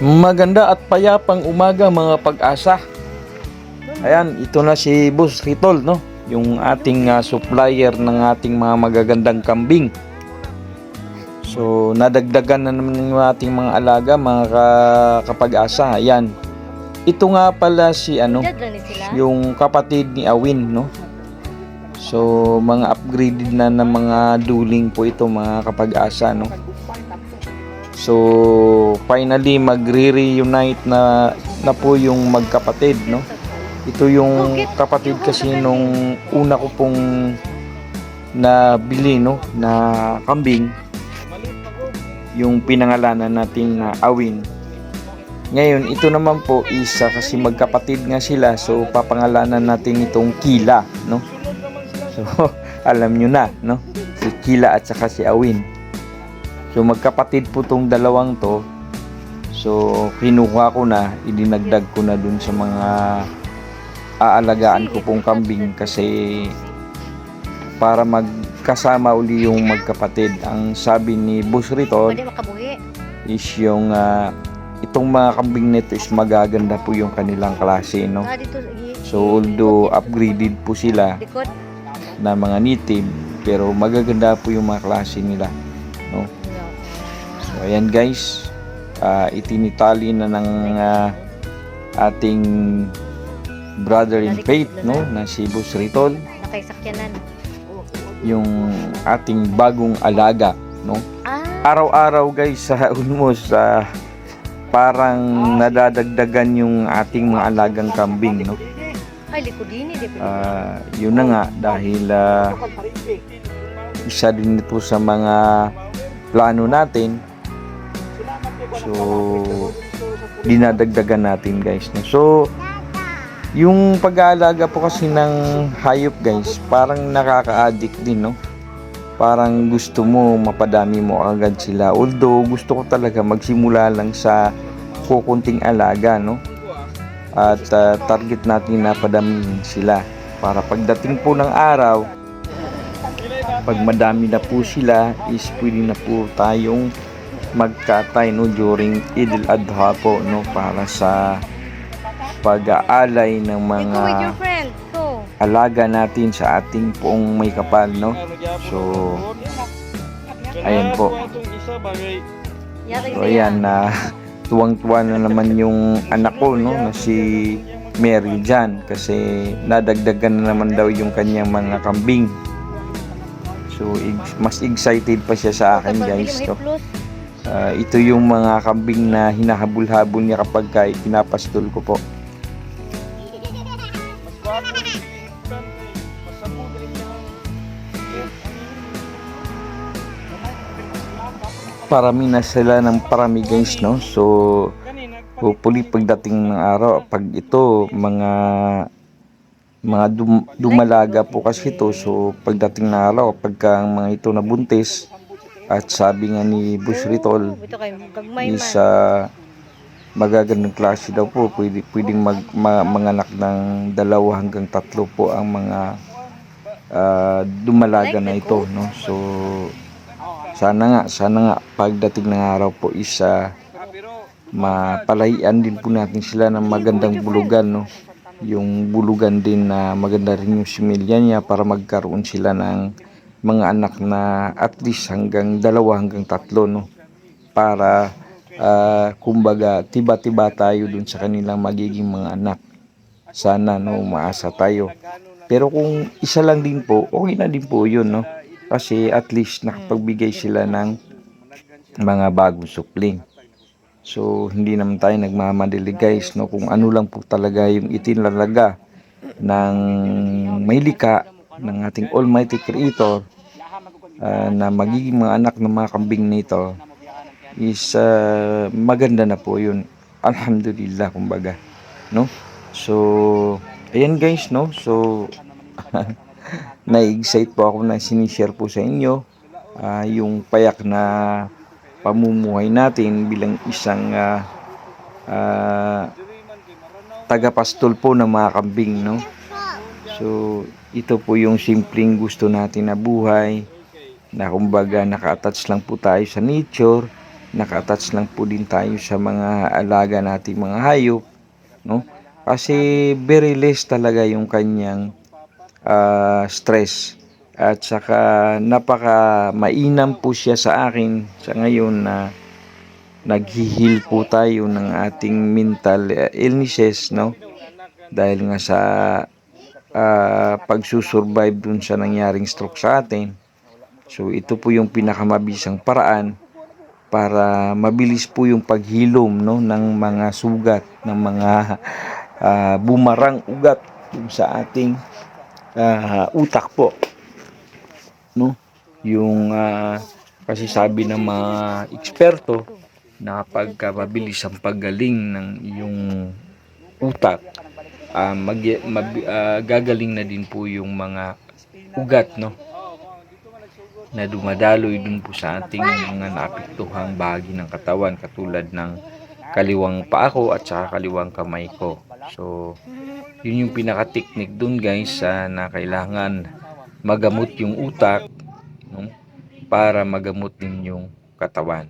Maganda at payapang umaga mga pag-asa. Ayan, ito na si Boss Ritol, no? Yung ating supplier ng ating mga magagandang kambing. So, nadagdagan na naman yung ating mga alaga, mga kapag-asa. Ayan. Ito nga pala si yung kapatid ni Awin, no? So, mga upgraded na ng mga duling po ito, mga kapag-asa, no? So, finally magre-reunite na po yung magkapatid, no? Ito yung kapatid kasi nung una ko pong nabili, no, na kambing, yung pinangalanan nating Awin. Ngayon, ito naman po isa kasi magkapatid nga sila, so papangalanan natin itong Kila, no? So, alam nyo na, no? Si Kila at saka si Awin. So magkapatid po tong dalawang to. So kinuha ko na, idinagdag ko na dun sa mga aalagaan ko pong kambing kasi para magkasama uli yung magkapatid. Ang sabi ni Boss Ritol is yung itong mga kambing nito is magaganda po yung kanilang klase, no? So although upgraded po sila na mga native, pero magaganda po yung mga klase nila, no? So ayan guys, itinitali na ng ating brother in faith, no, na si Boss Ritol, yung ating bagong alaga, no? Araw-araw guys, sa almost parang nadadagdagan yung ating mga alagang kambing, no? Yun na nga dahil isa din po sa mga plano natin. So dinadagdagan natin guys, no? So yung pag-aalaga po kasi ng hayop guys, parang nakaka-addict din, no? Parang gusto mo mapadami mo agad sila, although gusto ko talaga magsimula lang sa kukunting alaga, no? At target natin na padamihin sila para pagdating po ng araw, pag madami na po sila is pwede na po tayong magkatay, no, during Eid al-Adha po, no, para sa pag-aalay ng mga alaga natin sa ating poong may kapal, no? So ayan po. So ayan, tuwang-tuwa na naman yung anak ko, no, na si Mary Jan kasi nadagdagan na naman daw yung kanyang mga kambing. So mas excited pa siya sa akin guys, no? Ito yung mga kambing na hinahabol-habol niya kapag pinapastol ko po. Parami na sila ng parami guys, no? So hopefully pagdating ng araw, pag ito mga dumalaga po kasi ito, so pagdating ng araw, pagka mga ito nabuntis, at sabi nga ni Boss Ritol is magagandang klase daw po, pwedeng manganak ng 2 hanggang 3 po ang mga dumalaga na ito, no? So sana nga pagdating ng araw po is mapalahian din po natin sila ng magandang bulugan, no? Yung bulugan din na maganda rin yung similya niya para magkaroon sila ng mga anak na at least hanggang 2 hanggang 3, no? Para kumbaga tiba-tiba tayo dun sa kanilang magiging mga anak. Sana, no, umaasa tayo. Pero kung isa lang din po, okay na din po yun, no? Kasi at least nakapagbigay sila ng mga bagong supling. So hindi naman tayo nagmamadali guys, no? Kung ano lang po talaga yung itinalaga ng may likha ng ating Almighty Creator, na magiging mga anak ng mga kambing nito is maganda na po yun. Alhamdulillah kumbaga, no? So ayan guys, no? So na-excite po ako na sinishare po sa inyo yung payak na pamumuhay natin bilang isang tagapastol po ng mga kambing, no? So ito po yung simpleng gusto natin na buhay, na kumbaga naka-attach lang po tayo sa nature naka-attach lang po din tayo sa mga alaga nating mga hayop, no? Kasi very less talaga yung kanyang stress. At saka napaka mainam po siya sa akin sa ngayon na naghi-heal po tayo ng ating mental illnesses, no? Dahil nga sa pagsusurvive dun sa nangyaring stroke sa atin. So ito po yung pinakamabisang paraan para mabilis po yung paghilom, no, ng mga sugat, ng mga bumarang ugat sa ating utak po, no? Yung kasi sabi ng mga eksperto na pagka mabilis ang paggaling ng iyong utak, gagaling na din po yung mga ugat, no, na dumadaloy dun po sa ating mga naapektuhang bahagi ng katawan katulad ng kaliwang paa ko at saka kaliwang kamay ko. So, yun yung pinaka-technique dun guys, na kailangan magamot yung utak, no, para magamot din yung katawan.